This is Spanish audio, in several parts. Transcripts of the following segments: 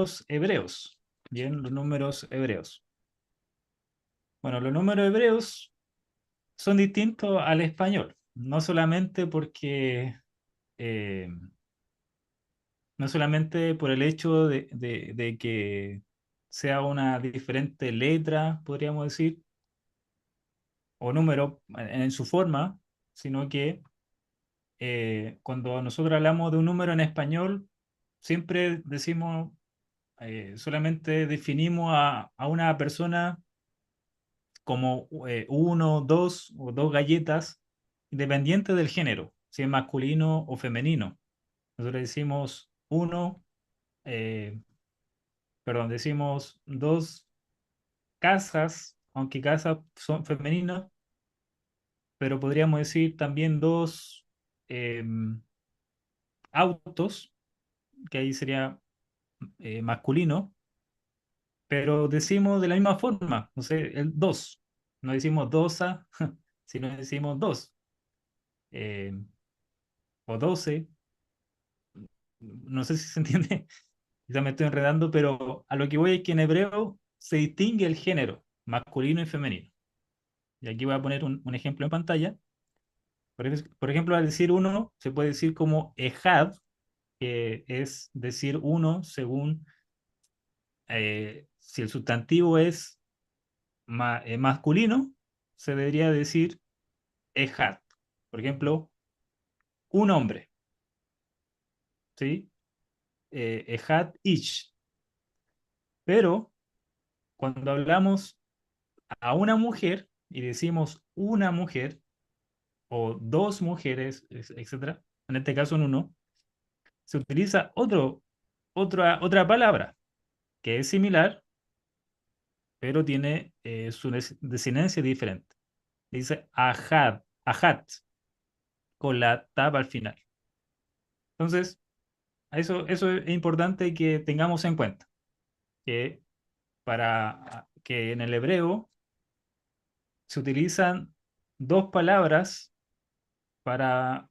números hebreos. Bien, los números hebreos. Bueno, los números hebreos son distintos al español, no solamente porque, eh, no solamente por el hecho de que sea una diferente letra, podríamos decir, o número en su forma, sino que cuando nosotros hablamos de un número en español, siempre decimos, solamente definimos a una persona como uno, dos o dos galletas, independiente del género, si es masculino o femenino. Nosotros decimos uno, eh, perdón, decimos dos casas, aunque casas son femeninas, pero podríamos decir también dos autos, que ahí sería masculino, pero decimos de la misma forma, no sé, el dos, no decimos dosa, sino decimos dos, eh, o 12, no sé si se entiende, quizá me estoy enredando, pero a lo que voy es que en hebreo se distingue el género, masculino y femenino. Y aquí voy a poner un ejemplo en pantalla. Por ejemplo, al decir uno, se puede decir como ejad, que es decir uno según si el sustantivo es masculino, se debería decir ejad. Por ejemplo, un hombre, ¿sí? Ejad ish. Pero cuando hablamos a una mujer y decimos una mujer o dos mujeres, etcétera, en este caso en uno, se utiliza otra palabra que es similar, pero tiene su desinencia diferente. Dice ajad, ajat, con la tab al final. Entonces, eso es importante que tengamos en cuenta, que para que en el hebreo se utilizan dos palabras para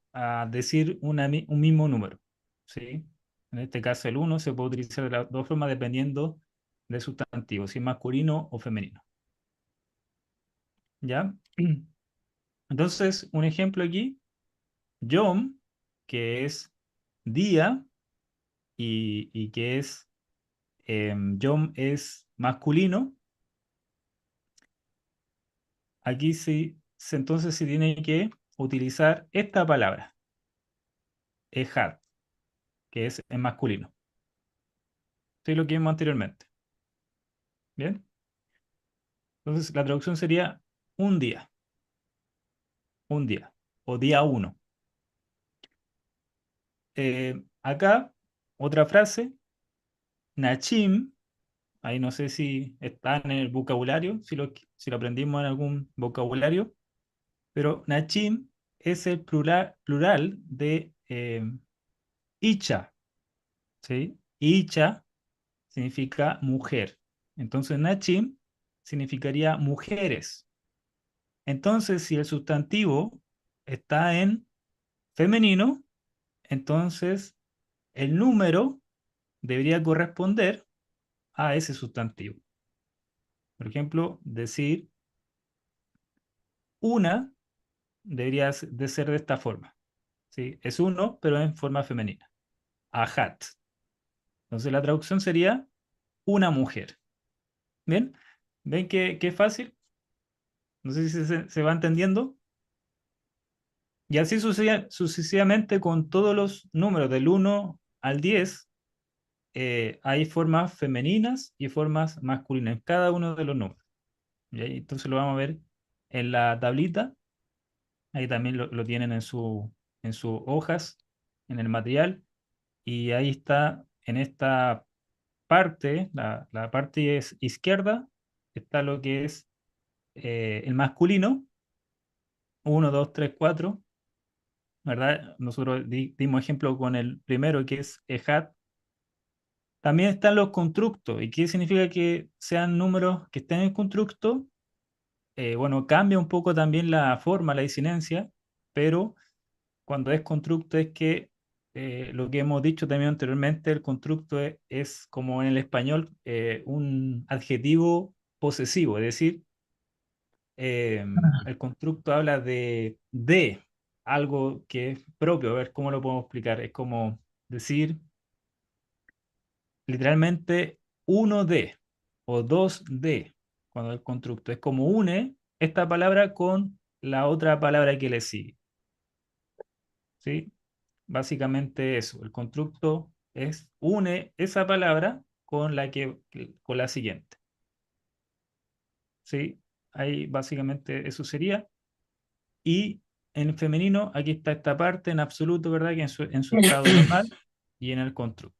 decir un mismo número, ¿sí? En este caso el uno se puede utilizar de las dos formas dependiendo del sustantivo, si es masculino o femenino. ¿Ya? Entonces, un ejemplo aquí, yom, que es día y que es, yom es masculino, aquí sí, entonces se tiene que utilizar esta palabra, ejad, que es en masculino. Sí, lo que vimos anteriormente. ¿Bien? Entonces, la traducción sería un día, un día, o día uno. Acá, otra frase, Nachim, ahí no sé si está en el vocabulario, si lo aprendimos en algún vocabulario, pero Nachim es el plural de Icha, ¿sí? Icha significa mujer. Entonces, Nachim significaría mujeres. Entonces, si el sustantivo está en femenino, entonces el número debería corresponder a ese sustantivo. Por ejemplo, decir una debería de ser de esta forma, ¿sí? Es uno, pero en forma femenina. Ajat. Entonces la traducción sería una mujer. ¿Bien? ¿Ven que es fácil? No sé si se va entendiendo. Y así sucesivamente con todos los números del uno al 10, hay formas femeninas y formas masculinas en cada uno de los números. ¿Ya? Entonces lo vamos a ver en la tablita. Ahí también lo tienen en sus hojas, en el material. Y ahí está, en esta parte, la parte es izquierda, está lo que es el masculino, uno 2 3 4, ¿verdad? Nosotros dimos ejemplo con el primero que es EJAT. También están los constructos. ¿Y qué significa que sean números que estén en constructo? Bueno, cambia un poco también la forma, la disinencia, pero cuando es constructo es que lo que hemos dicho también anteriormente, el constructo es como en el español un adjetivo posesivo, es decir, el constructo habla de algo que es propio. A ver, ¿cómo lo podemos explicar? Es como decir literalmente uno de o dos de, cuando el constructo es como une esta palabra con la otra palabra que le sigue, ¿sí? Básicamente eso, el constructo es une esa palabra con con la siguiente, ¿sí? Ahí básicamente eso sería. Y en femenino, aquí está esta parte en absoluto, ¿verdad? Que en su estado normal y en el constructo.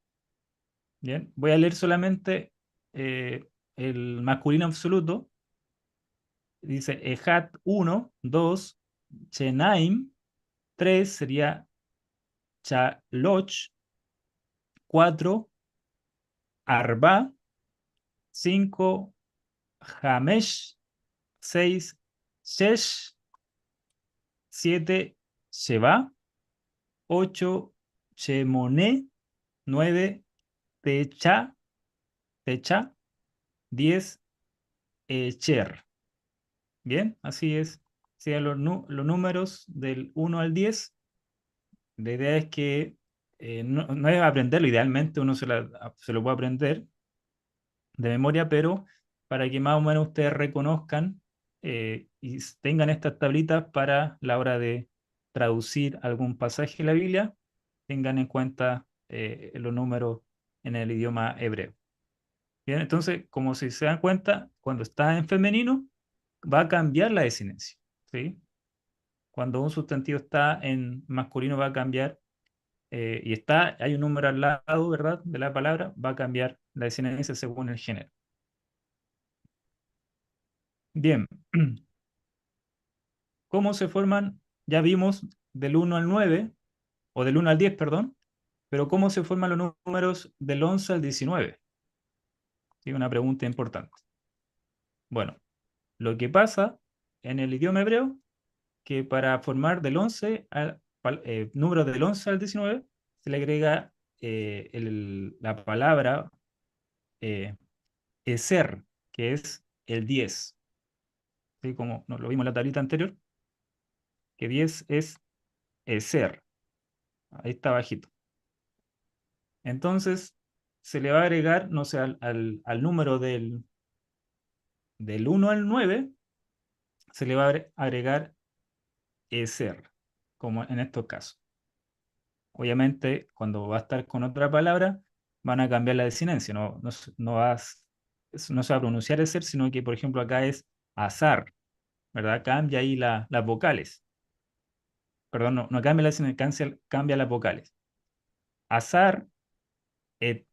Bien, voy a leer solamente el masculino absoluto. Dice Ehat uno, 2, Chenaim, 3 sería Chaloch, 4, Arba, 5, Hamesh, 6, Shesh, 7, Sheba, 8, Shemone, 9, Techa, Techa, 10, Cher. Bien, así es. Sean los números del 1 al 10. La idea es que no es aprenderlo, idealmente uno se lo puede aprender de memoria, pero para que más o menos ustedes reconozcan y tengan estas tablitas para la hora de traducir algún pasaje de la Biblia, tengan en cuenta los números en el idioma hebreo. Bien, entonces, como si se dan cuenta, cuando está en femenino, va a cambiar la desinencia, ¿sí? Cuando un sustantivo está en masculino va a cambiar y hay un número al lado, ¿verdad? De la palabra, va a cambiar la desinencia según el género. Bien, ¿cómo se forman? Ya vimos del 1 al 9 o del 1 al 10, perdón, pero ¿cómo se forman los números del 11 al 19? Sí, una pregunta importante. Bueno, lo que pasa en el idioma hebreo, que para formar números del 11 al 19, se le agrega la palabra eh, eser, que es el 10. ¿Sí? Como lo vimos en la tablita anterior, que 10 es eser. Ahí está bajito. Entonces, se le va a agregar, no sé, al número del 1 al 9, se le va a agregar eser, como en estos casos. Obviamente, cuando va a estar con otra palabra, van a cambiar la desinencia. No se va a pronunciar eser, sino que, por ejemplo, acá es azar, ¿verdad? Cambia ahí las vocales. Perdón, no cambia la desinencia, cambia las vocales. Azar, et,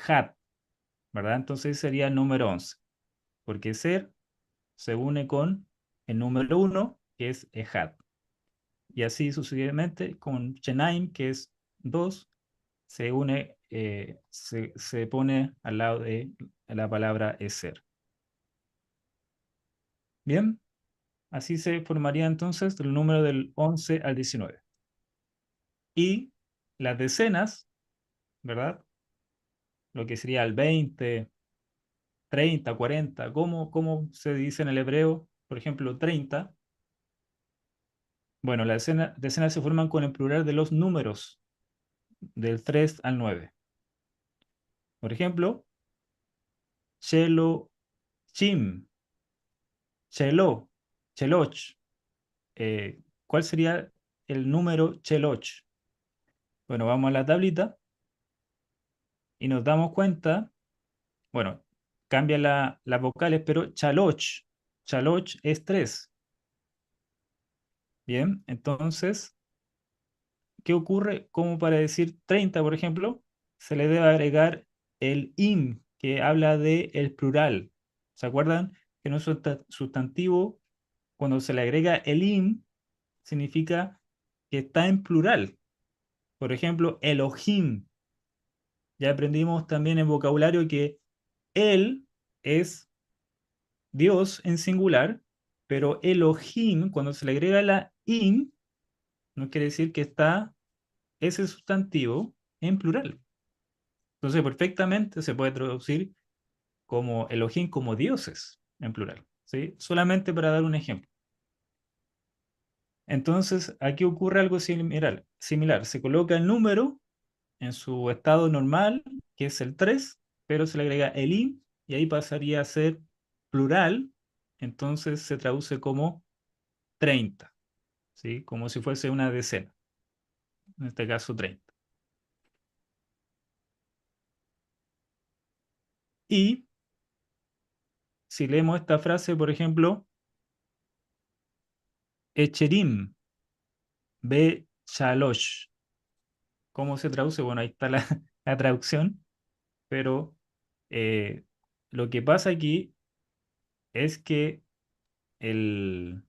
hat, ¿verdad? Entonces sería el número 11, porque ser se une con el número 1, que es Ejat. Y así sucesivamente con Chenaim, que es 2, se une, se pone al lado de la palabra Eser. Bien, así se formaría entonces el número del 11 al 19. Y las decenas, ¿verdad? Lo que sería el 20, 30, 40, ¿cómo se dice en el hebreo? Por ejemplo, 30. Bueno, las decenas se forman con el plural de los números, del 3 al 9. Por ejemplo, Chelo, Chim, Chelo, Cheloch. ¿Cuál sería el número Cheloch? Bueno, vamos a la tablita y nos damos cuenta, bueno, cambia las vocales, pero Chaloch, Chaloch es 3. Bien, entonces, ¿qué ocurre? Como para decir 30, por ejemplo, se le debe agregar el im, que habla de el plural. ¿Se acuerdan? Que no es sustantivo, cuando se le agrega el im, significa que está en plural. Por ejemplo, Elohim. Ya aprendimos también en vocabulario que él es Dios en singular, pero Elohim, cuando se le agrega la im, no quiere decir que está ese sustantivo en plural. Entonces, perfectamente se puede traducir como Elohim como dioses en plural, ¿sí? Solamente para dar un ejemplo. Entonces, aquí ocurre algo similar. Se coloca el número en su estado normal, que es el 3, pero se le agrega el in y ahí pasaría a ser plural, entonces se traduce como 30, ¿sí? Como si fuese una decena, en este caso 30. Y si leemos esta frase, por ejemplo, Echerim, Be Shalosh, ¿cómo se traduce? Bueno, ahí está la, la traducción, pero eh, lo que pasa aquí es que el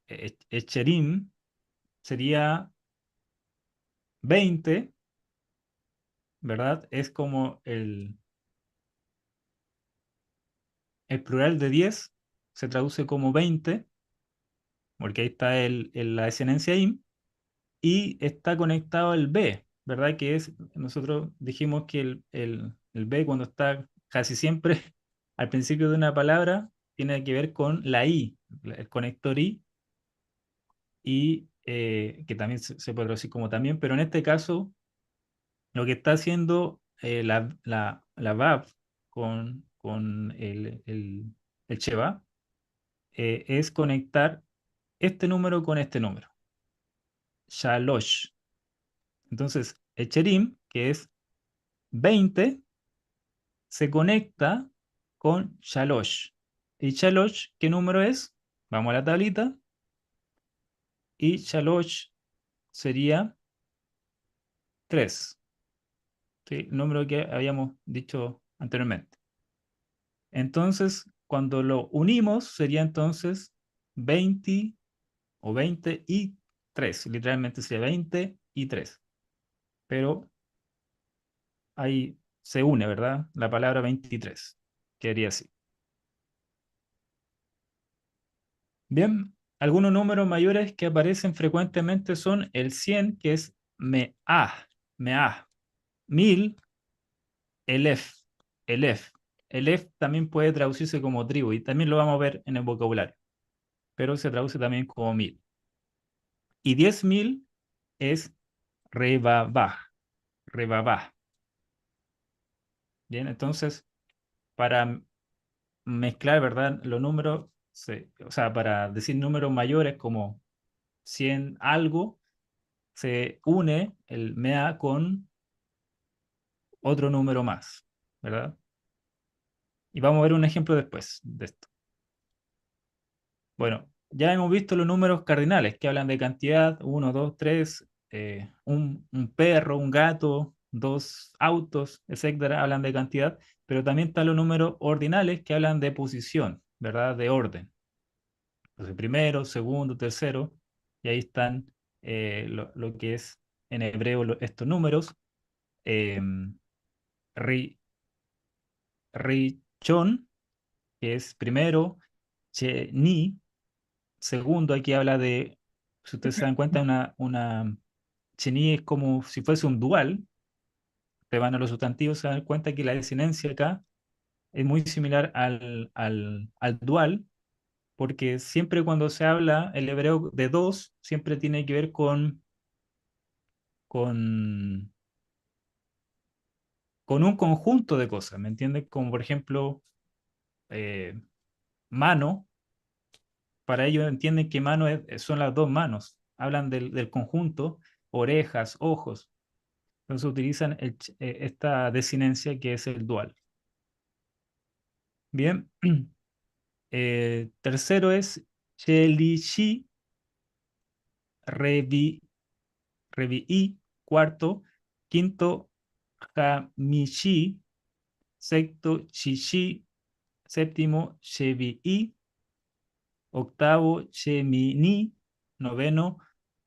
Echerim sería 20, ¿verdad? Es como el plural de 10 se traduce como 20, porque ahí está la desinencia im, y está conectado al B, ¿verdad? Que es, nosotros dijimos que el B cuando está casi siempre al principio de una palabra tiene que ver con la I, el conector I, y que también se puede traducir como también, pero en este caso lo que está haciendo la VAV con el Sheva es conectar este número con este número, Shalosh. Entonces, Echerim, que es 20, se conecta con Shalosh. ¿Y Shalosh qué número es? Vamos a la tablita. Y Shalosh sería 3, ¿sí? El número que habíamos dicho anteriormente. Entonces, cuando lo unimos, sería entonces 20 o 20 y 3. Literalmente sería 20 y 3. Pero ahí se une, ¿verdad? La palabra 23. Quedaría así. Bien, algunos números mayores que aparecen frecuentemente son el 100, que es me'ah, 1000, elef, elef. Elef también puede traducirse como tribu y también lo vamos a ver en el vocabulario, pero se traduce también como 1000. Y 10.000 es rebabá, rebabá. Bien, entonces, para mezclar, ¿verdad? Los números, o sea, para decir números mayores como 100 algo, se une el mea con otro número más, ¿verdad? Y vamos a ver un ejemplo después de esto. Bueno, ya hemos visto los números cardinales que hablan de cantidad, uno, 2, 3, un perro, un gato, dos autos, etcétera, hablan de cantidad, pero también están los números ordinales que hablan de posición, ¿verdad? De orden. Entonces, primero, segundo, tercero, y ahí están lo que es en hebreo estos números. Eh, ri, Richón, que es primero, Cheni, segundo, aquí habla de, si ustedes se dan cuenta, Cheni es como si fuese un dual, te van a los sustantivos, se dan cuenta que la desinencia acá es muy similar al dual, porque siempre cuando se habla el hebreo de dos, siempre tiene que ver con, con un conjunto de cosas, ¿me entiendes? Como por ejemplo, eh, mano, para ellos entienden que mano son las dos manos, hablan del conjunto, orejas, ojos, entonces utilizan esta desinencia que es el dual. Bien, tercero es Shelishi, Revi, Revi'i, cuarto, quinto, Hamishi, sexto, Shishi, séptimo, Shevi'i, octavo, Shemini, noveno,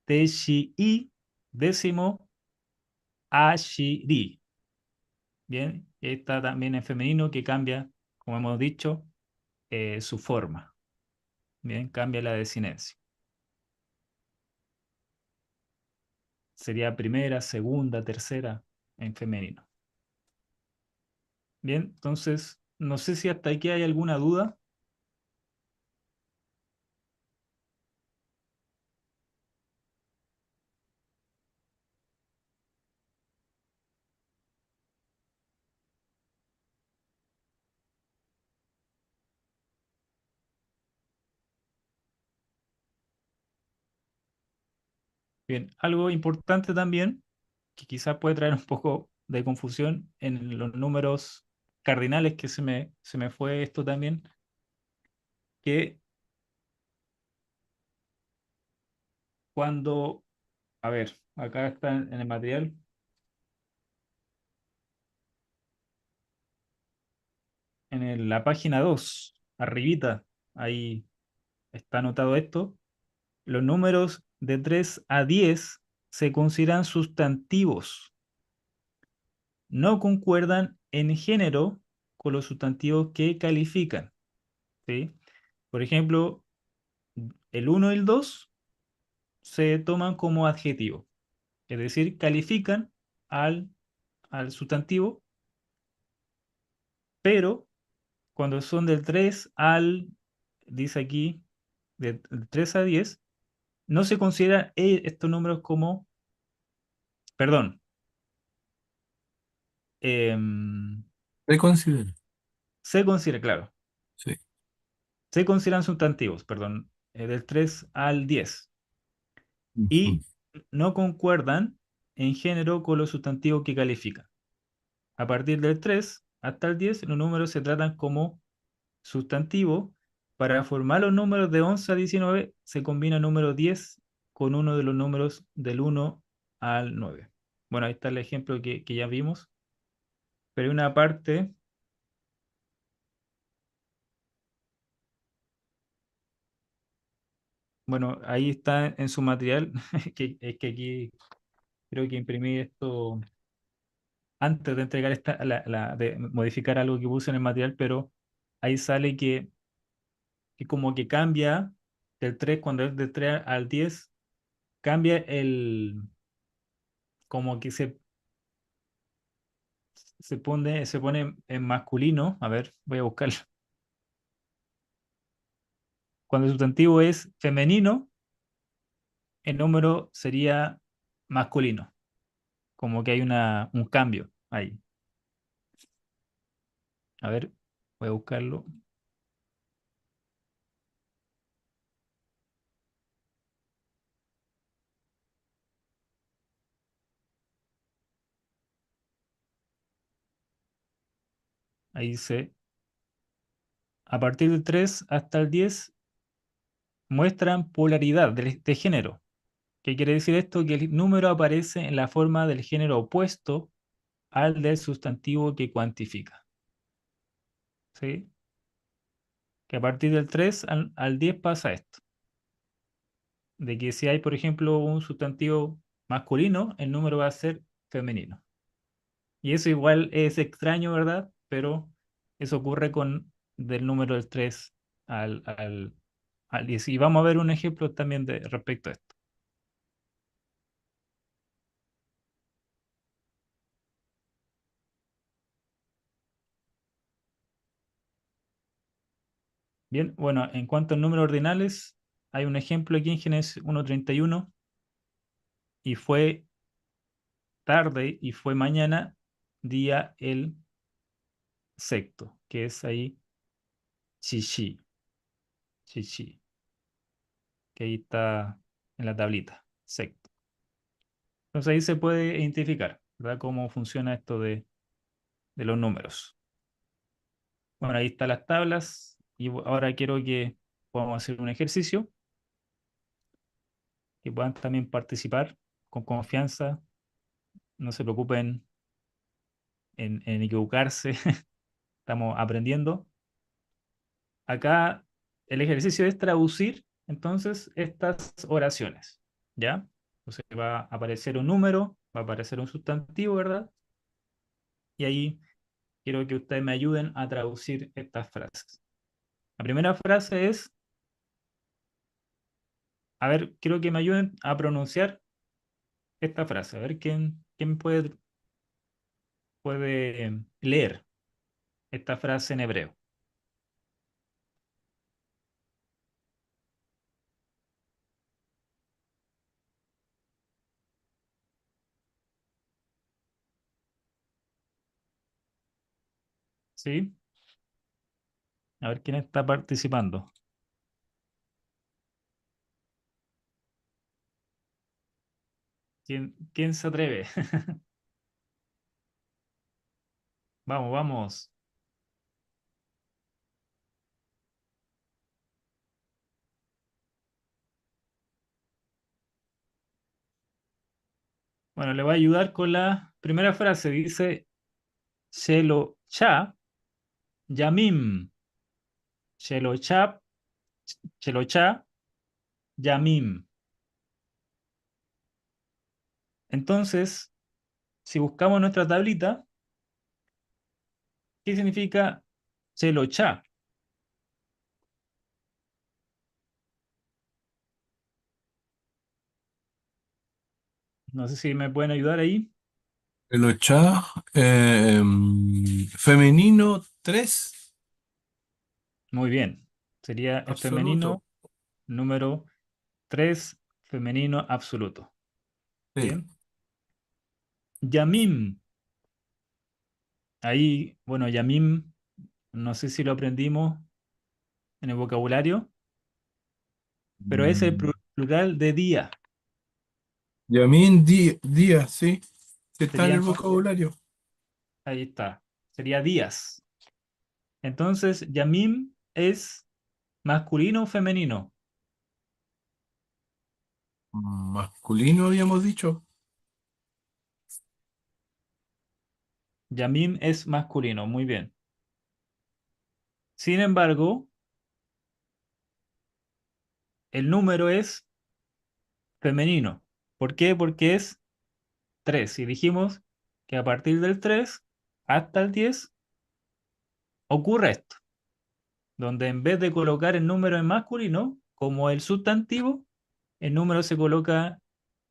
Teshi'i, décimo, Ashiri. Bien, está también en femenino que cambia, como hemos dicho, su forma. Bien, cambia la desinencia. sería primera, segunda, tercera en femenino. Bien, entonces, no sé si hasta aquí hay alguna duda. Bien, algo importante también, que quizás puede traer un poco de confusión en los números cardinales, que se me fue esto también, que cuando, a ver, acá está en el material, la página 2 arribita, ahí está anotado esto. Los números de 3 a 10 se consideran sustantivos. No concuerdan en género con los sustantivos que califican, ¿sí? Por ejemplo, el uno y el 2 se toman como adjetivo, es decir, califican al, al sustantivo, pero cuando son del 3 al, dice aquí, de 3 a 10, no se consideran estos números como, perdón, em, Reconsidera. se considera, claro, Sí. se consideran sustantivos, perdón, del 3 al 10 Ujú. y no concuerdan en género con los sustantivos que califican. A partir del 3 hasta el 10, los números se tratan como sustantivo. Para formar los números de 11 a 19 se combina el número 10 con uno de los números del 1 al 9. Bueno, ahí está el ejemplo que ya vimos, pero hay una parte, bueno, ahí está en su material, que es que aquí creo que imprimí esto antes de entregar de modificar algo que puse en el material, pero ahí sale que como que cambia del 3 cuando es del 3 al 10 cambia como que se pone en masculino. A ver, voy a buscarlo. Cuando el sustantivo es femenino, el número sería masculino. Como que hay un cambio ahí. A ver, voy a buscarlo. Ahí dice, a partir del 3 hasta el 10 muestran polaridad de género. ¿Qué quiere decir esto? Que el número aparece en la forma del género opuesto al del sustantivo que cuantifica. ¿Sí? Que a partir del 3 al 10 pasa esto. De que si hay, por ejemplo, un sustantivo masculino, el número va a ser femenino. Y eso igual es extraño, ¿verdad? Pero eso ocurre con del número del 3 al 10. Y vamos a ver un ejemplo también respecto a esto. Bien, bueno, en cuanto a números ordinales, hay un ejemplo aquí en Génesis 1:31 y fue tarde y fue mañana, día el sexto, que es ahí Chichi, Chichi, que ahí está en la tablita, sexto. Entonces ahí se puede identificar, ¿verdad? Cómo funciona esto de los números. Bueno, ahí están las tablas y ahora quiero que podamos hacer un ejercicio, que puedan también participar con confianza, no se preocupen en equivocarse, estamos aprendiendo. Acá el ejercicio es traducir entonces estas oraciones, ¿ya? Entonces va a aparecer un número, va a aparecer un sustantivo, ¿verdad? Y ahí quiero que ustedes me ayuden a traducir estas frases. La primera frase es, a ver, quiero que me ayuden a pronunciar esta frase. A ver quién puede leer esta frase en hebreo. ¿Sí? A ver quién está participando. ¿Quién se atreve? Vamos, vamos. Bueno, le voy a ayudar con la primera frase. Dice, Shelo cha, yamim. Shelo cha, Shelo cha, yamim. Entonces, si buscamos nuestra tablita, ¿qué significa Shelo cha? No sé si me pueden ayudar ahí. El ochá, femenino 3 Muy bien. Sería el femenino absoluto. número 3 femenino absoluto. Sí. Bien. Yamim. Ahí, bueno, Yamim, no sé si lo aprendimos en el vocabulario, pero es el Mm, plural de día. Yamín Díaz, sí. Sí está en Sería el entonces, vocabulario. ahí está, sería días. Entonces, Yamim es masculino o femenino. Masculino habíamos dicho. Yamim es masculino, muy bien. Sin embargo, el número es femenino. ¿Por qué? Porque es 3. Y dijimos que a partir del 3 hasta el 10 ocurre esto, donde en vez de colocar el número en masculino, como el sustantivo, el número se coloca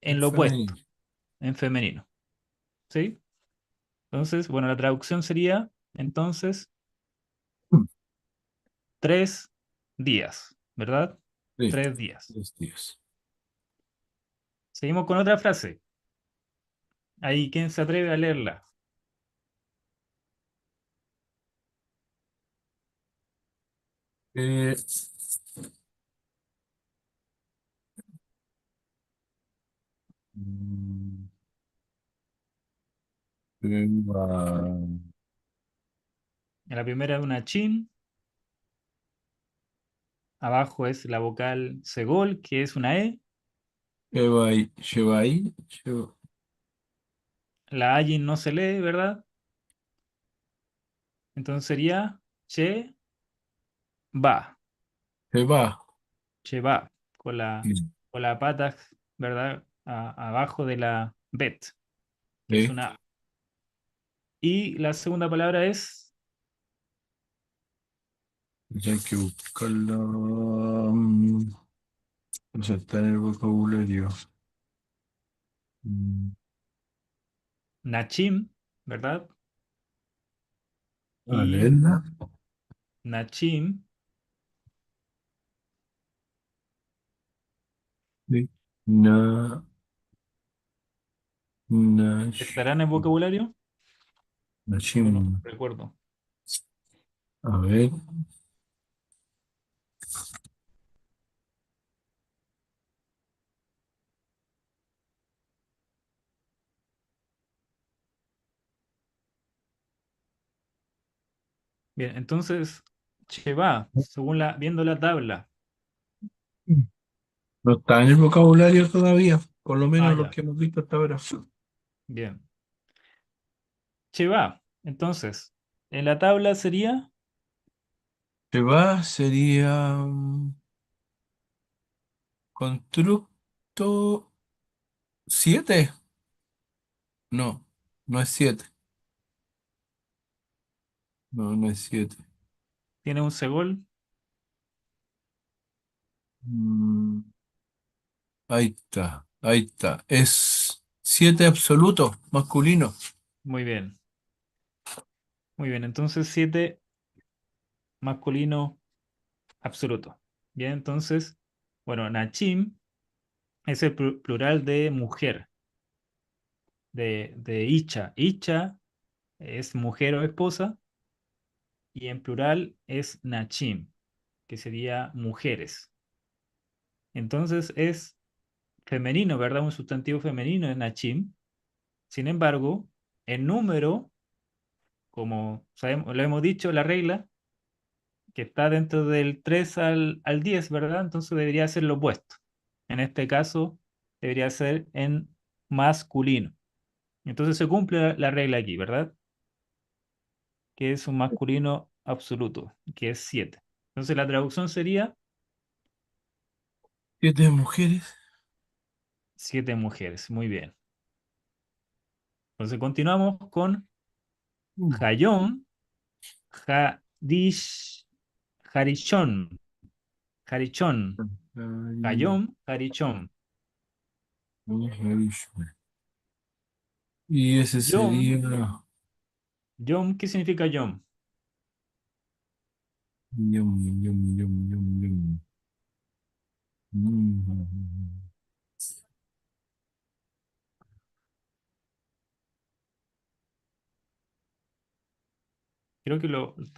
en Es lo opuesto, femenino. en femenino. ¿Sí? Entonces, bueno, la traducción sería, entonces, 3 días, ¿verdad? Listo. 3 días. 2 días. Seguimos con otra frase. Ahí, ¿quién se atreve a leerla? Eh, mm, Sheba- En la primera es una chin, abajo es la vocal segol, que es una E, Shebai, la ayin no se lee, ¿verdad? Entonces sería che va, Sheba. che va, con Mm, con la pata, ¿verdad? Abajo de la bet, que es sí. una A. Y la segunda palabra es Pues hay que buscarla. No sé, está en el vocabulario. Mm, nachim, ¿verdad? A Y leerla. nachim Sí. Na, Nash, estará en el vocabulario, yo no Nashim. recuerdo. A ver. Bien, entonces, che va, según viendo la tabla. No está en el vocabulario todavía, por lo Ah, menos lo ya, que hemos visto hasta ahora. bien. Che va, entonces, en la tabla sería Se va, sería constructo 7. No, no es 7. No, no es 7. tiene un segol, Ahí está, ahí está. Es. 7 absoluto, masculino. Muy bien, muy bien. Entonces 7 masculino absoluto. Bien, entonces, bueno, Nachim es el plural de mujer, de Icha. Icha es mujer o esposa y en plural es Nachim, que sería mujeres. Entonces es femenino, ¿verdad? Un sustantivo femenino es Nachim. Sin embargo, el número, como sabemos, lo hemos dicho, la regla, que está dentro del 3 al 10, ¿verdad? Entonces debería ser lo opuesto. En este caso, debería ser en masculino. Entonces se cumple la regla aquí, ¿verdad? Que es un masculino absoluto, que es 7. Entonces la traducción sería 7 mujeres. 7 mujeres. Muy bien. Entonces continuamos con Mm. Hayom, Hadish, Harichón, Harichón, Ari- Hayom, Harichón. Ari- Y ese Yom, sería. Yom, ¿qué significa Yom? Yum, yum, yum, yum, yum. Mm. Creo que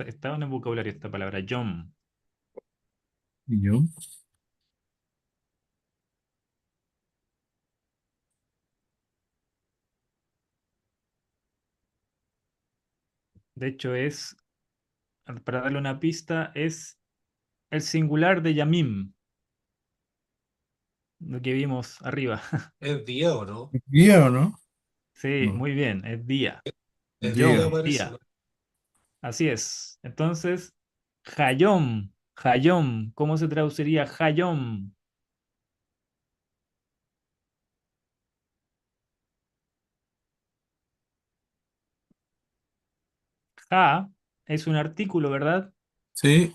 estaba en el vocabulario esta palabra, Yom. Yum. De hecho, para darle una pista, es el singular de Yamim, lo que vimos arriba. ¿Es día o no? ¿Día o no? Sí, No. muy bien, es día. Es día, Día. Yom, parece, día. ¿no? Así es. Entonces, Hayom, Hayom, ¿cómo se traduciría Hayom? Ha es un artículo, ¿verdad? Sí,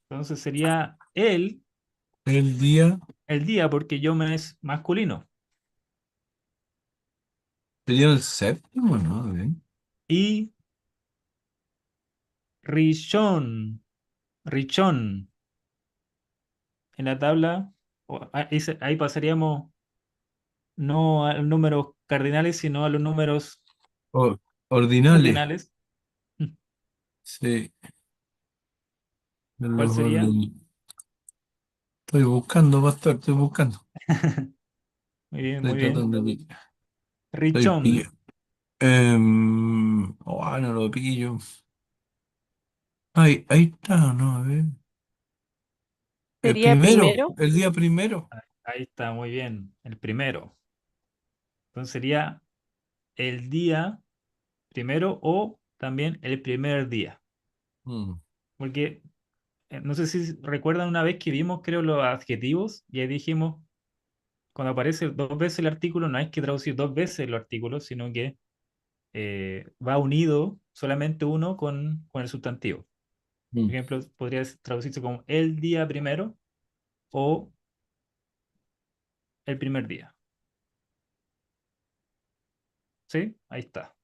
Entonces sería el día el día, porque Yom es masculino. sería el séptimo, ¿no? A ver. Y Rishon, Richón, en la tabla, ahí pasaríamos no a los números cardinales, sino a los números O- ordinales. ordinales. Sí, de ¿Cuál los sería? Estoy buscando, pastor, estoy buscando. Muy bien, Estoy muy bien. tratando de. Estoy Richón. pillo. No lo pillo. Ay, ahí está, ¿no? A ver. El Sería primero, primero. el día primero. Ahí está, muy bien. El primero. Entonces sería el día primero o también el primer día. Mm, Porque no sé si recuerdan una vez que vimos, creo, los adjetivos y ahí dijimos, cuando aparece dos veces el artículo, no hay que traducir dos veces los artículos, sino que va unido solamente uno con el sustantivo. mm. Por ejemplo, podría traducirse como el día primero o el primer día. ¿Sí? Ahí está.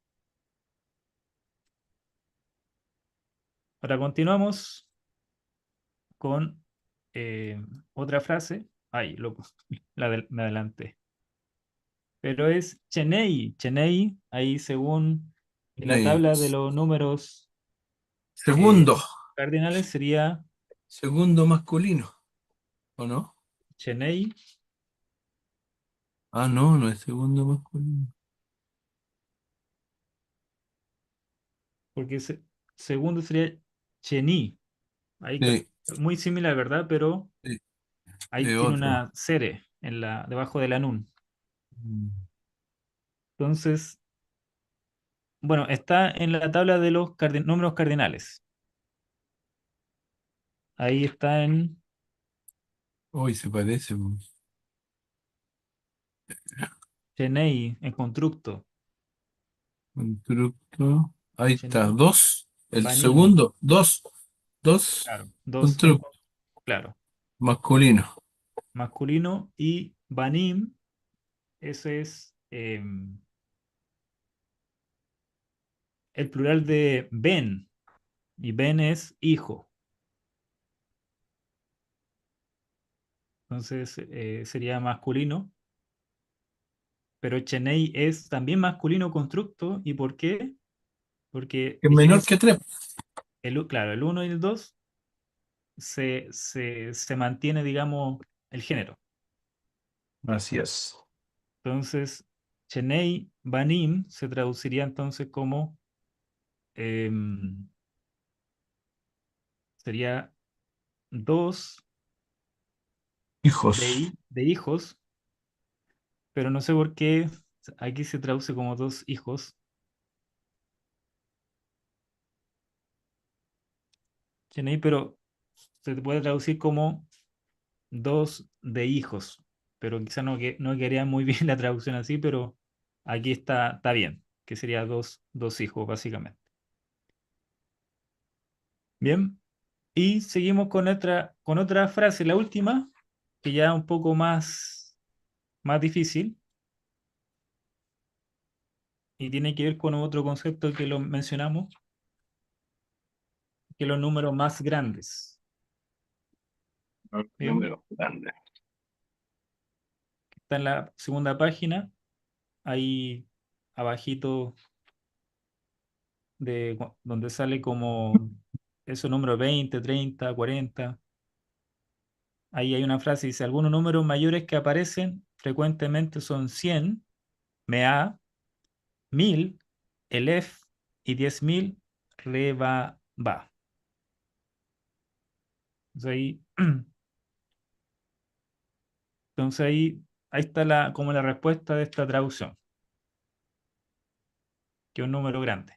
Ahora continuamos con otra frase. Ay, loco, me adelanté. Pero es Cheney. Cheney, ahí según la Ahí. tabla de los números eh, Segundo, cardinales sería segundo masculino, ¿o no? Cheney, Ah, no, no es segundo masculino. porque segundo sería Chení. Ahí Sí, muy similar, ¿verdad? Pero sí, ahí de tiene otro. una cere debajo de la nun. Mm. Entonces, bueno, está en la tabla de los números cardinales. Ahí está en Uy, se parece, po. Cheney, en constructo. Constructo. Ahí está, Cheney, dos. El Banim, segundo, dos. Dos. claro, dos en, Constructo claro, masculino. masculino y Banim, ese es el plural de ben, y ben es hijo. Entonces sería masculino, pero Cheney es también masculino constructo. ¿Y por qué? Porque Es menor dijimos, que 3. claro, el uno y el 2 se mantiene, digamos, el género. Así es. Entonces, Cheney Banim se traduciría entonces como, em, sería dos Hijos. de hijos, pero no sé por qué aquí se traduce como dos hijos. Cheney, pero se puede traducir como dos de hijos, pero quizá no quedaría muy bien la traducción así, pero aquí está bien, que sería dos hijos, básicamente. Bien, y seguimos con otra frase, la última, que ya es un poco más difícil, y tiene que ver con otro concepto que lo mencionamos, que los números más grandes. Bien, Número grande. está en la segunda página, ahí abajito donde sale como esos números 20, 30, 40. Ahí hay una frase, dice, algunos números mayores que aparecen frecuentemente son 100, mea, 1000, elef y 10.000, reba, va. Entonces ahí, entonces ahí está como la respuesta de esta traducción, que es un número grande.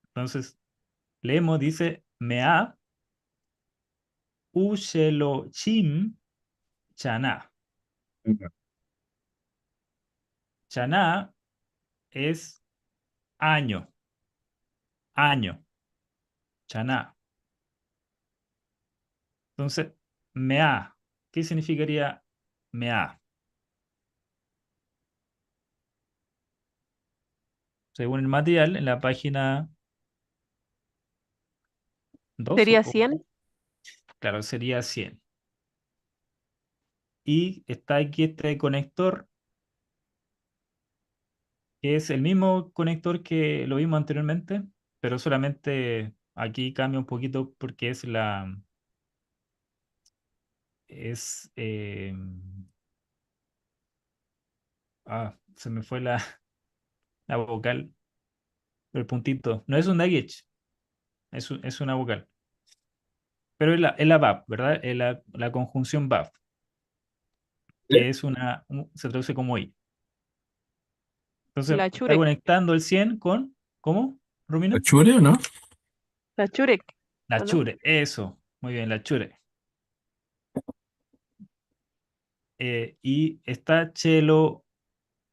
Entonces, leemos, dice, mea, ushelo chim, chana. Chana es año, año, chana. Entonces, mea, ¿qué significaría mea? Según el material, en la página 2, ¿Sería 100? claro, sería 100. Y está aquí este conector, que es el mismo conector que lo vimos anteriormente, pero solamente aquí cambia un poquito porque es, se me fue la vocal, el puntito. No es un daguech, es una vocal. Pero es la VAV, ¿verdad? Es la conjunción VAV, que es se traduce como I. Entonces, La está Churek. conectando el 100 con, ¿cómo, Romina? ¿Achure o no? La Churek, La ¿o no? chure, eso, muy bien, la chure. Y está Chelo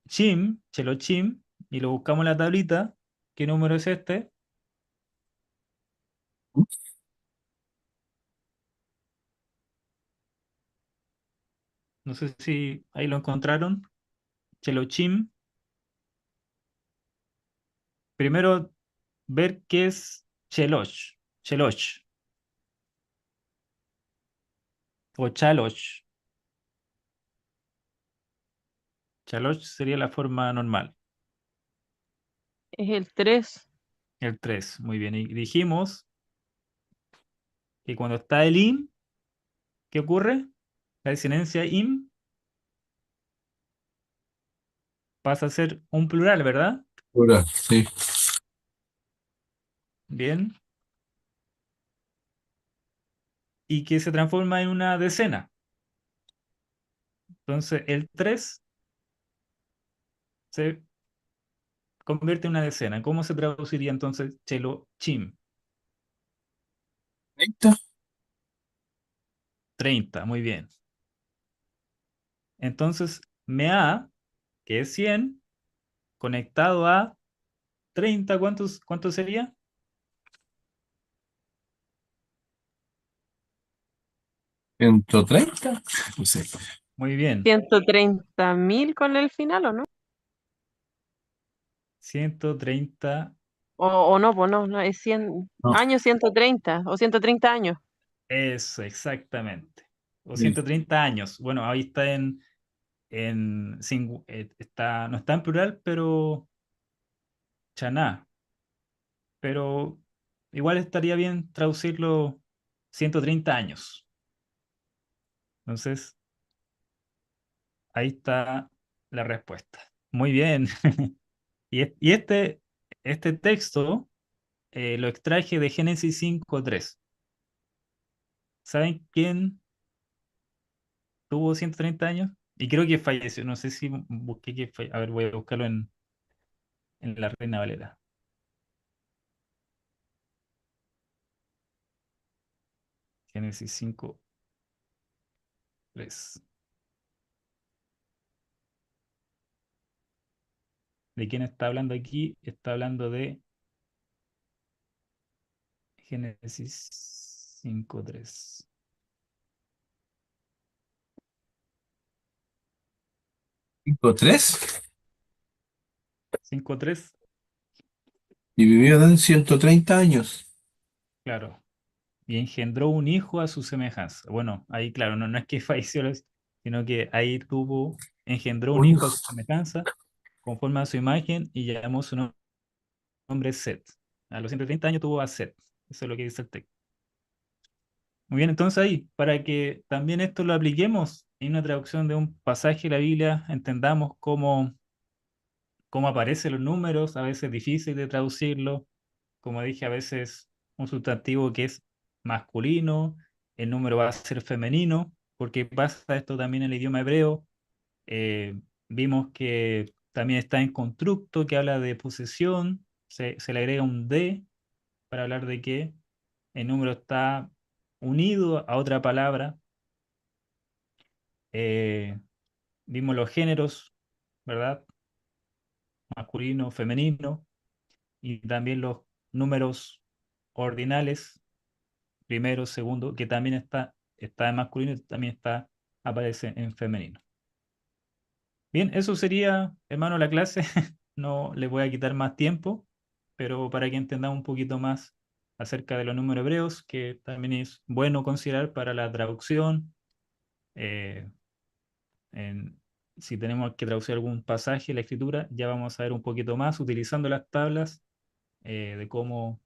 Chim, y lo buscamos en la tablita. ¿Qué número es este? No sé si ahí lo encontraron. Chelo Chim. Primero, ver qué es Cheloch. Cheloch o Chaloch. Chaloch sería la forma normal. Es el 3. El 3, muy bien. Y dijimos que cuando está el im, ¿qué ocurre? La disinencia im pasa a ser un plural, ¿verdad? Plural, sí. Bien. Y que se transforma en una decena. Entonces, el 3 se convierte en una decena. ¿Cómo se traduciría entonces chelo chim? 30. 30, muy bien. Entonces, mea, que es 100, conectado a 30, ¿cuánto sería? 130. No sé. Muy bien. 130.000 con el final, ¿o no? 130, O no, pues no, es 100 No, años 130 o 130 años. eso, exactamente. O listo. 130 años. Bueno, ahí está no está en plural, pero chaná. Pero igual estaría bien traducirlo 130 años. Entonces, ahí está la respuesta. Muy bien. Y este texto lo extraje de Génesis 5:3. ¿Saben quién tuvo 130 años? Y creo que falleció. No sé si busqué que A ver, voy a buscarlo en la Reina Valera. Génesis 5:3. ¿De quién está hablando aquí? Está hablando de Génesis 5:3. 5-3. 5:3, Y vivió Dan 130 años. claro. Y engendró un hijo a su semejanza. Bueno, ahí claro, no es que falleció, sino que ahí engendró un Un hijo a hijo. su semejanza, conforme a su imagen, y llamó su nombre Set. A los 130 años tuvo a Set. Eso es lo que dice el texto. Muy bien, entonces ahí, para que también esto lo apliquemos en una traducción de un pasaje de la Biblia, entendamos cómo aparecen los números, a veces es difícil de traducirlo. Como dije, a veces un sustantivo que es masculino, el número va a ser femenino, porque pasa esto también en el idioma hebreo. Vimos que también está en constructo, que habla de posesión, se le agrega un de para hablar de que el número está unido a otra palabra. Eh, Vimos los géneros, ¿verdad? Masculino, femenino, y también los números ordinales, primero, segundo, que también está en masculino y también aparece en femenino. Bien, eso sería, hermano, la clase. No le voy a quitar más tiempo, pero para que entendamos un poquito más acerca de los números hebreos, que también es bueno considerar para la traducción. eh, en- si tenemos que traducir algún pasaje, la escritura, ya vamos a ver un poquito más utilizando las tablas de cómo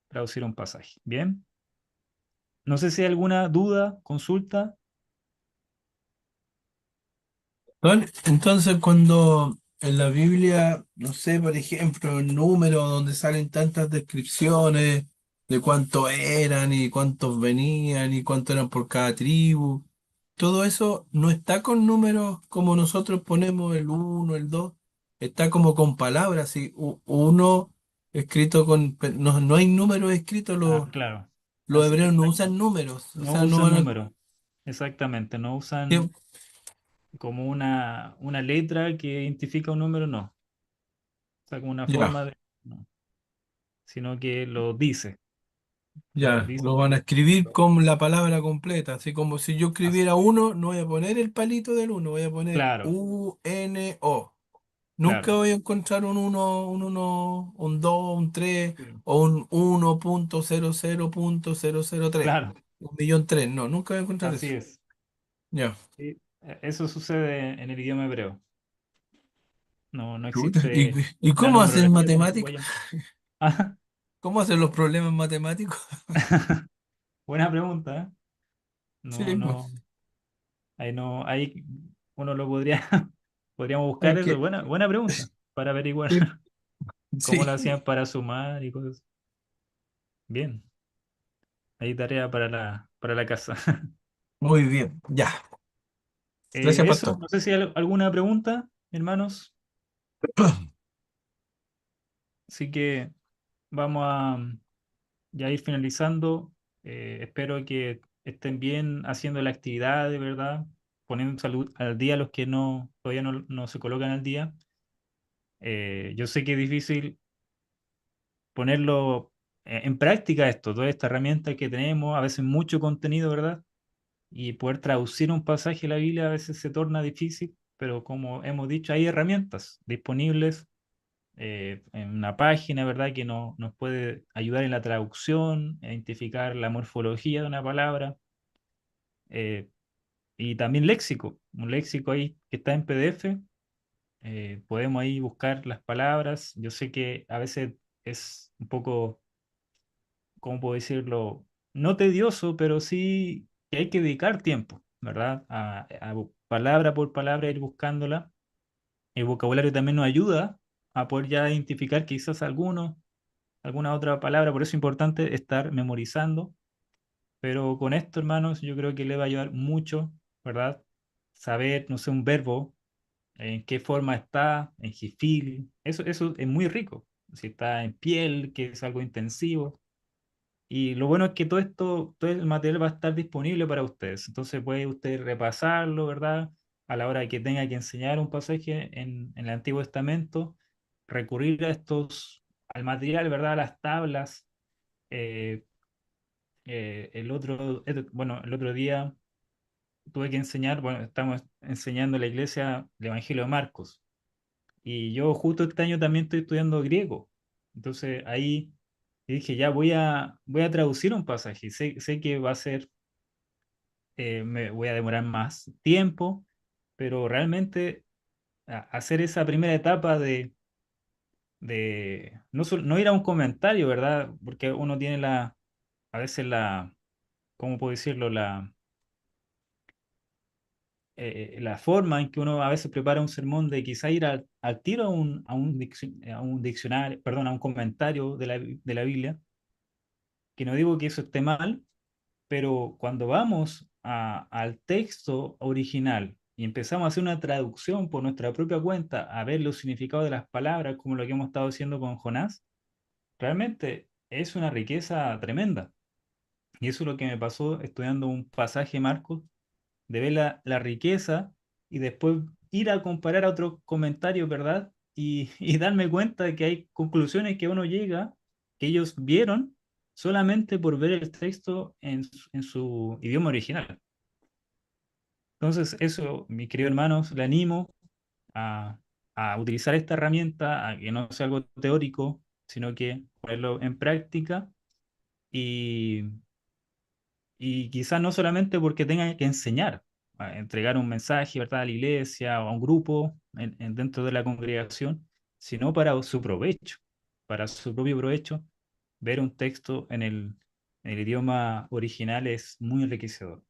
traducir un pasaje. Bien, no sé si hay alguna duda, consulta. Entonces, cuando en la Biblia, no sé, por ejemplo, el número donde salen tantas descripciones de cuántos eran y cuántos venían y cuántos eran por cada tribu, todo eso no está con números como nosotros ponemos el uno, el 2, está como con palabras, y uno escrito con, no, no hay números escritos, Ah, claro. los hebreos no Exacto. usan números, o No sea, no usan van a... número. Exactamente. No usan como una letra que identifica un número, no. O sea, como una Ya. forma de... No, sino que lo dice. Lo Ya, dice. lo van a escribir con la palabra completa, así como si yo Así. escribiera uno, no voy a poner el palito del uno, voy a poner Claro, UNO. Nunca claro. voy a encontrar un 1, un 2, un 3 Sí. o un 1.00.003, Claro, 1.000.003, no, nunca voy a encontrar así eso. es. Ya. Sí, eso sucede en el idioma hebreo. No Chuta. existe Y la cómo hacen numerología como se matemáticas? puede llamar. Ah, ¿Cómo hacen los problemas matemáticos? buena pregunta, ¿eh? Sí, No, pues, no, ahí no, ahí uno lo podríamos buscar hay eso. que, Buena pregunta para averiguar sí, cómo lo sí. hacían para sumar y cosas. Bien, ahí tarea para la casa. Muy bien, ya. Gracias, Eso, pastor. no sé si hay alguna pregunta, hermanos. Así que vamos a ya ir finalizando. Espero que estén bien haciendo la actividad de verdad, poniendo salud al día a los que todavía no se colocan al día. Yo sé que es difícil ponerlo en práctica esto, toda esta herramienta que tenemos, a veces mucho contenido, ¿verdad? Y poder traducir un pasaje de la Biblia a veces se torna difícil, pero como hemos dicho, hay herramientas disponibles en una página, ¿verdad? Que nos puede ayudar en la traducción, a identificar la morfología de una palabra, eh, y también léxico, un léxico ahí que está en PDF. Podemos ahí buscar las palabras. Yo sé que a veces es un poco, ¿cómo puedo decirlo? No tedioso, pero sí que hay que dedicar tiempo, ¿verdad? Palabra por palabra ir buscándola. El vocabulario también nos ayuda a poder ya identificar quizás alguna otra palabra, por eso es importante estar memorizando. Pero con esto, hermanos, yo creo que le va a ayudar mucho, ¿verdad? Saber, no sé, un verbo, en qué forma está, en jifil, eso es muy rico. Si está en piel, que es algo intensivo. Y lo bueno es que todo esto, todo el material va a estar disponible para ustedes. Entonces puede usted repasarlo, ¿verdad? A la hora de que tenga que enseñar un pasaje en el Antiguo Testamento, recurrir al material, ¿verdad? A las tablas. Eh, bueno, el otro día tuve que enseñar, bueno, estamos enseñando en la iglesia el Evangelio de Marcos. Y yo justo este año también estoy estudiando griego. Entonces ahí dije, ya voy a traducir un pasaje. Sé que va a ser, me voy a demorar más tiempo, pero realmente hacer esa primera etapa de no ir a un comentario, ¿verdad? Porque uno tiene a veces ¿cómo puedo decirlo? La forma en que uno a veces prepara un sermón de quizá ir al tiro a un diccionario, perdón, a un comentario de la Biblia, que no digo que eso esté mal, pero cuando vamos al texto original y empezamos a hacer una traducción por nuestra propia cuenta, a ver los significados de las palabras, como lo que hemos estado haciendo con Jonás, realmente es una riqueza tremenda. Y eso es lo que me pasó estudiando un pasaje, Marcos, de ver la riqueza y después ir a comparar a otros comentarios, ¿verdad? Y darme cuenta de que hay conclusiones que uno llega, que ellos vieron solamente por ver el texto en su idioma original. Entonces, eso, mis queridos hermanos, le animo a, a utilizar esta herramienta, a que no sea algo teórico, sino que ponerlo en práctica y y quizás no solamente porque tenga que enseñar, a entregar un mensaje, ¿verdad?, a la iglesia o a un grupo dentro de la congregación, sino para su provecho, para su propio provecho. Ver un texto en el idioma original es muy enriquecedor,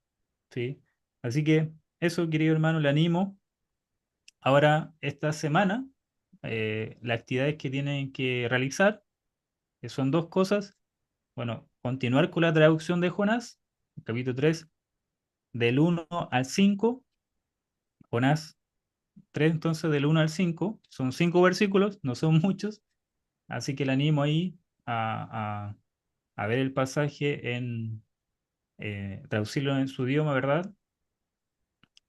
¿sí? Así que eso, querido hermano, le animo. Ahora, esta semana, las actividades que tienen que realizar, que son dos cosas. Bueno, continuar con la traducción de Jonás, capítulo 3 del 1 al 5. Jonás 3 entonces del 1 al 5. Son 5 versículos, no son muchos, así que le animo ahí a ver el pasaje traducirlo en su idioma, ¿verdad?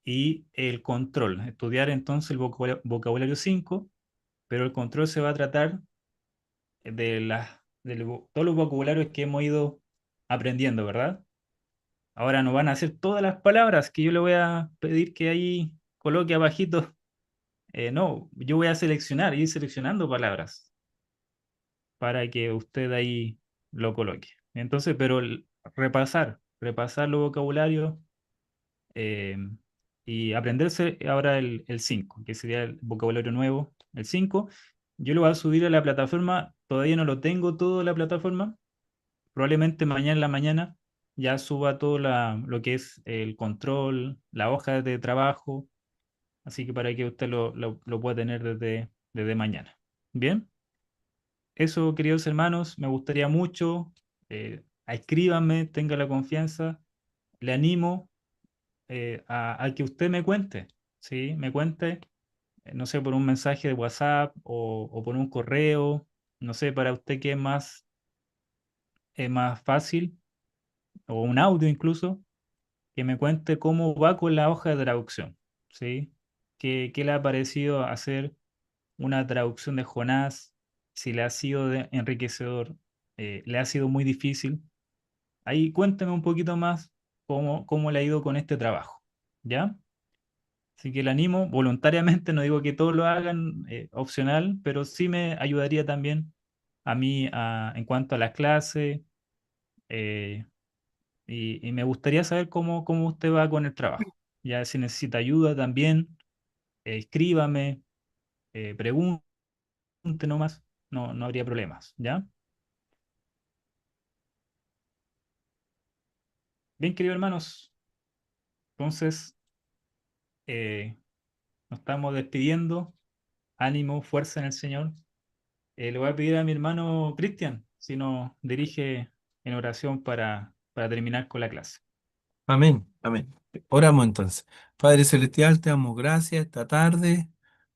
Y el control, estudiar entonces el vocabulario 5, pero el control se va a tratar de todos los vocabularios que hemos ido aprendiendo, ¿verdad? Ahora no van a ser todas las palabras que yo le voy a pedir que ahí coloque abajito. No, yo voy a ir seleccionando palabras para que usted ahí lo coloque. Entonces, pero repasar los vocabularios, eh, y aprenderse ahora el 5, que sería el vocabulario nuevo, el 5. Yo lo voy a subir a la plataforma, todavía no lo tengo todo en la plataforma, probablemente mañana en la mañana ya suba todo lo que es el control, la hoja de trabajo, así que para que usted lo pueda tener desde mañana. Bien, eso, queridos hermanos, me gustaría mucho. Escríbanme, tenga la confianza. Le animo, a que usted me cuente, ¿sí? Me cuente, no sé, por un mensaje de WhatsApp o por un correo, no sé, para usted qué es más fácil, o un audio incluso, que me cuente cómo va con la hoja de traducción, ¿sí? ¿Qué le ha parecido hacer una traducción de Jonás? Si le ha sido enriquecedor, le ha sido muy difícil. Ahí cuénteme un poquito más cómo le ha ido con este trabajo, ¿ya? Así que le animo voluntariamente, no digo que todos lo hagan, opcional, pero sí me ayudaría también a mí en cuanto a las clases, eh, y me gustaría saber cómo usted va con el trabajo. Ya si necesita ayuda también, escríbame, pregunte nomás, no habría problemas, ¿ya? Bien, queridos hermanos, entonces nos estamos despidiendo. Ánimo, fuerza en el Señor. Le voy a pedir a mi hermano Cristian si nos dirige en oración para terminar con la clase. Amén, amén. Oramos entonces. Padre Celestial, te damos gracias esta tarde,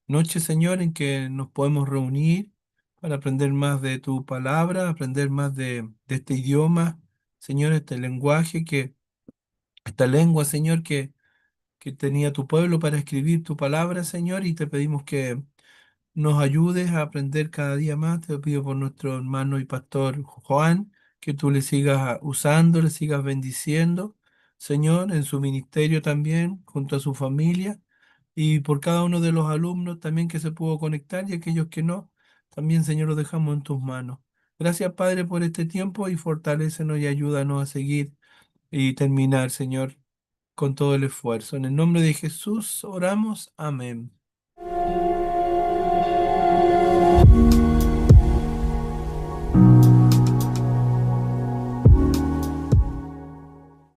noche, Señor, en que nos podemos reunir para aprender más de tu palabra, aprender más de este idioma, Señor, este lenguaje, esta lengua, Señor, que tenía tu pueblo para escribir tu palabra, Señor, y te pedimos que nos ayudes a aprender cada día más. Te lo pido por nuestro hermano y pastor Juan, que tú le sigas usando, le sigas bendiciendo, Señor, en su ministerio también, junto a su familia, y por cada uno de los alumnos también que se pudo conectar y aquellos que no, también, Señor, los dejamos en tus manos. Gracias, Padre, por este tiempo y fortalécenos y ayúdanos a seguir y terminar, Señor, con todo el esfuerzo. En el nombre de Jesús oramos. Amén.